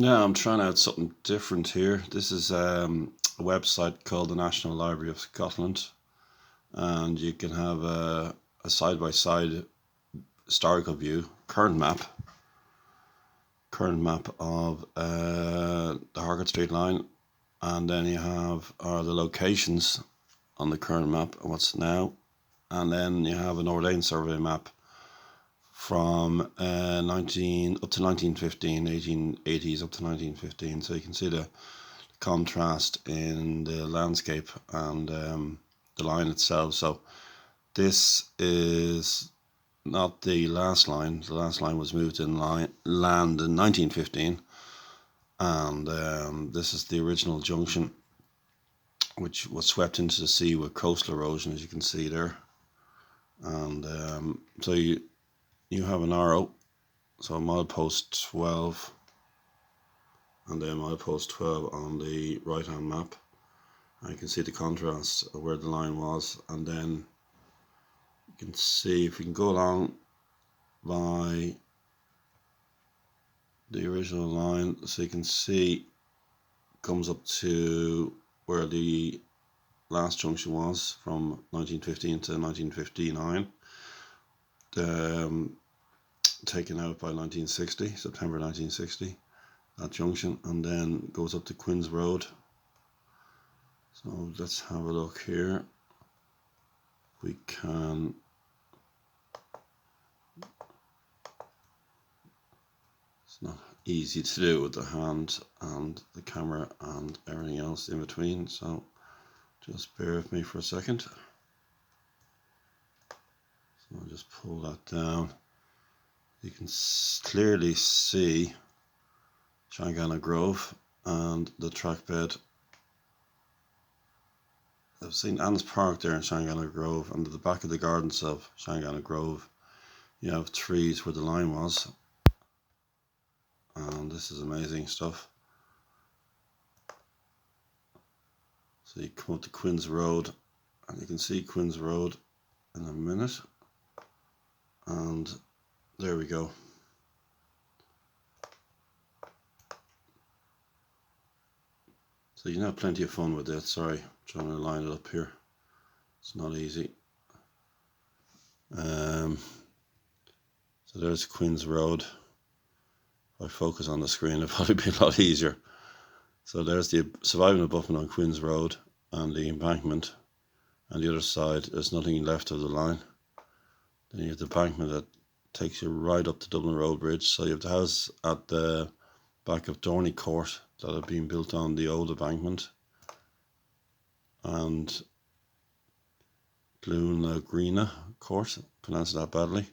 Now I'm trying out something different here. This is a website called the National Library of Scotland, and you can have a side-by-side historical view, current map of the Harcourt Street line, and then you have the locations on the current map and what's now, and then you have an Ordnance survey map from 19 up to 1915, 1880s up to 1915. So you can see the contrast in the landscape and the line itself. So this is not the last line. The last line was moved in land in 1915, and this is the original junction, which was swept into the sea with coastal erosion, as you can see there. And so you have an arrow, so milepost 12, and then milepost 12 on the right hand map. And you can see the contrast of where the line was, and then you can see if we can go along by the original line, so you can see comes up to where the last junction was from 1915 to 1959. Taken out by 1960, September 1960, that junction, and then goes up to Quinns Road. So let's have a look here. We can it's not easy to do with the hand and the camera and everything else in between, so just bear with me for a second. So I'll just pull that down. You can clearly see Shanganagh Grove and the track bed. I've seen Anne's Park there in Shanganagh Grove, and at the back of the gardens of Shanganagh Grove you have trees where the line was, and this is amazing stuff. So you come up to Quinns Road, and you can see Quinns Road in a minute, and there we go. So you can have plenty of fun with it. Sorry, I'm trying to line it up here. It's not easy. So there's Quinns Road. If I focus on the screen, it'll probably be a lot easier. So there's the surviving abutment on Quinns Road and the embankment. On the other side, there's nothing left of the line. Then you have the embankment that takes you right up to Dublin Road Bridge. So you have the house at the back of Dorney Court that had been built on the old embankment, and Glúna Greena Court, pronounced that badly.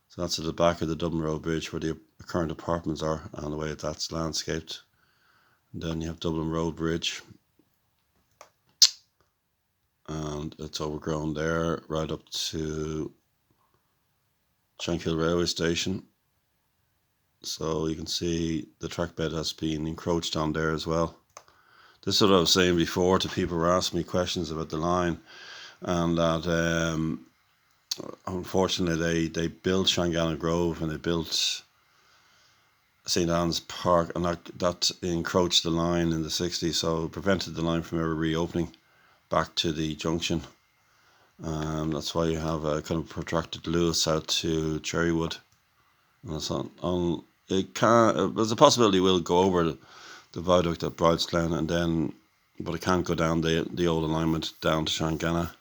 So that's at the back of the Dublin Road Bridge where the current apartments are, and the way that's landscaped. And then you have Dublin Road Bridge, and it's overgrown there right up to Shankill Railway Station. So you can see the track bed has been encroached on there as well. This is what I was saying before to people who were asking me questions about the line, and that unfortunately they built Shanganagh Grove and they built St Anne's Park, and that encroached the line in the 60s, so it prevented the line from ever reopening back to the junction. That's why you have a kind of protracted Lewis out to Cherrywood. And it's there's a possibility we'll go over the viaduct at Bridesglen, but it can't go down the old alignment down to Shanganagh.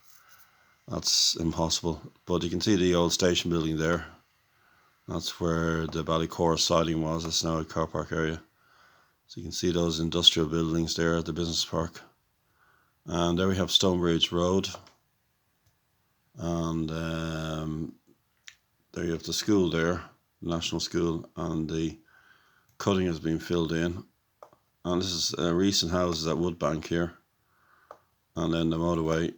That's impossible. But you can see the old station building there. That's where the Ballycora siding was. It's now a car park area. So you can see those industrial buildings there at the business park. And there we have Stonebridge Road. And there you have the school there, National School, and the cutting has been filled in. And this is recent houses at Woodbank here. And then the motorway,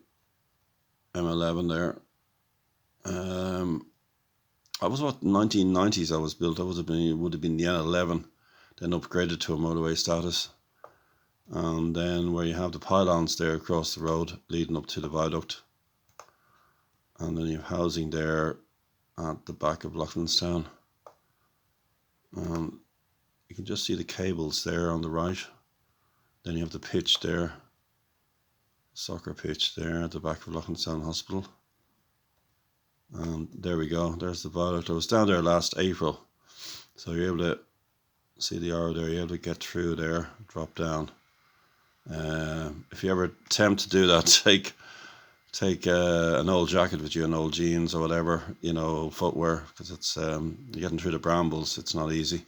M11 there. I was 1990s I was built. That would have been the N11, then upgraded to a motorway status. And then where you have the pylons there across the road leading up to the viaduct. And then you have housing there at the back of Loughlinstown. You can just see the cables there on the right. Then you have the pitch there, soccer pitch there at the back of Loughnstown Hospital. And there we go, there's the viaduct. I was down there last April, so you're able to see the arrow there, you're able to get through there, drop down. If you ever attempt to do that, take an old jacket with you, an old jeans or whatever, you know, footwear, because it's you're getting through the brambles. It's not easy.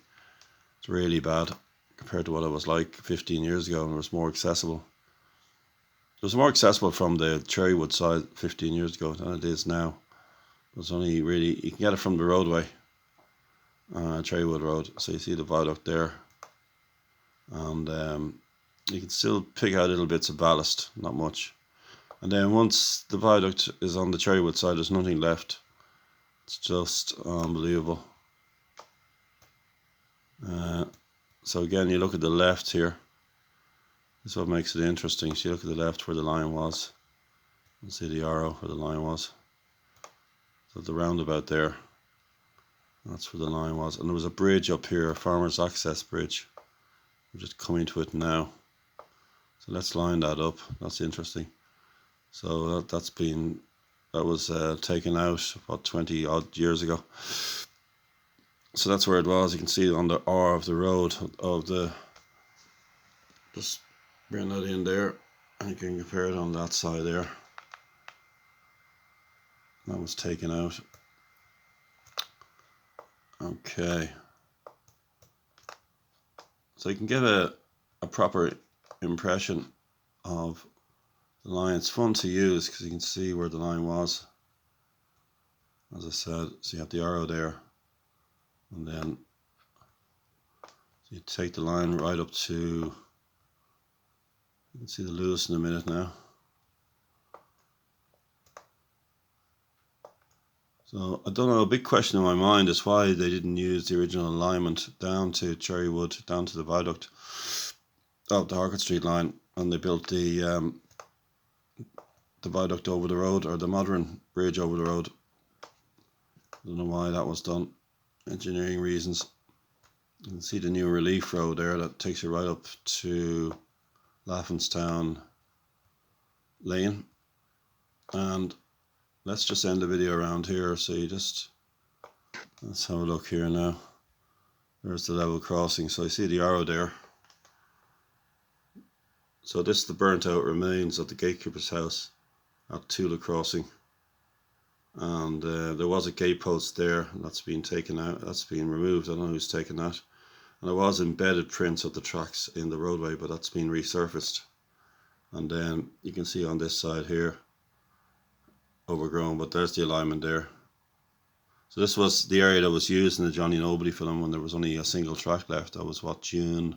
It's really bad compared to what it was like 15 years ago, and it was more accessible. It was more accessible from the Cherrywood side 15 years ago than it is now. It's only really, you can get it from the roadway, Cherrywood Road. So you see the viaduct there, and you can still pick out little bits of ballast, not much. And then once the viaduct is on the Cherrywood side, there's nothing left. It's just unbelievable. So again, you look at the left here. This is what makes it interesting. So you look at the left where the line was. You see the arrow where the line was. So the roundabout there, that's where the line was. And there was a bridge up here, a farmer's access bridge. We're just coming to it now. So let's line that up. That's interesting. So that was taken out about 20 odd years ago. So that's where it was. You can see on the R of the road of the, just bring that in there, and you can compare it on that side there. That was taken out. Okay. So you can get a proper impression of the line. It's fun to use because you can see where the line was. As I said, so you have the arrow there, and then you take the line right up to, you can see the Lewis in a minute now. So I don't know, a big question in my mind is why they didn't use the original alignment down to Cherrywood, down to the viaduct of the Harcourt Street line, and they built the viaduct over the road, or the modern bridge over the road. I don't know why that was done, engineering reasons. You can see the new relief road there that takes you right up to Laffenstown Lane. And let's just end the video around here. So let's have a look here now. There's the level crossing. So you see the arrow there. So this is the burnt out remains of the gatekeeper's house at Tulla crossing. And there was a gate post there, and that's been taken out, that's been removed. I don't know who's taken that. And there was embedded prints of the tracks in the roadway, but that's been resurfaced. And then you can see on this side here, overgrown, but there's the alignment there. So this was the area that was used in the Johnny Nobody film when there was only a single track left. That was what, June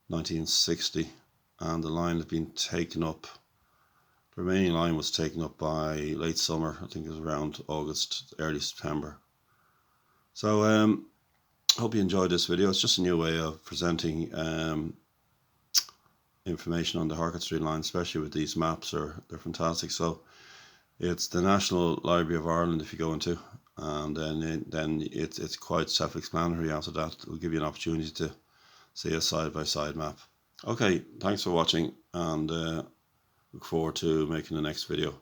1960, and the line had been taken up. The remaining line was taken up by late summer. I think it was around August, early September. So hope you enjoyed this video. It's just a new way of presenting information on the Harcourt Street line, especially with these maps. They're fantastic. So it's the National Library of Ireland if you go into, and then it's quite self-explanatory after that. It'll give you an opportunity to see a side-by-side map. Okay, thanks for watching, and look forward to making the next video.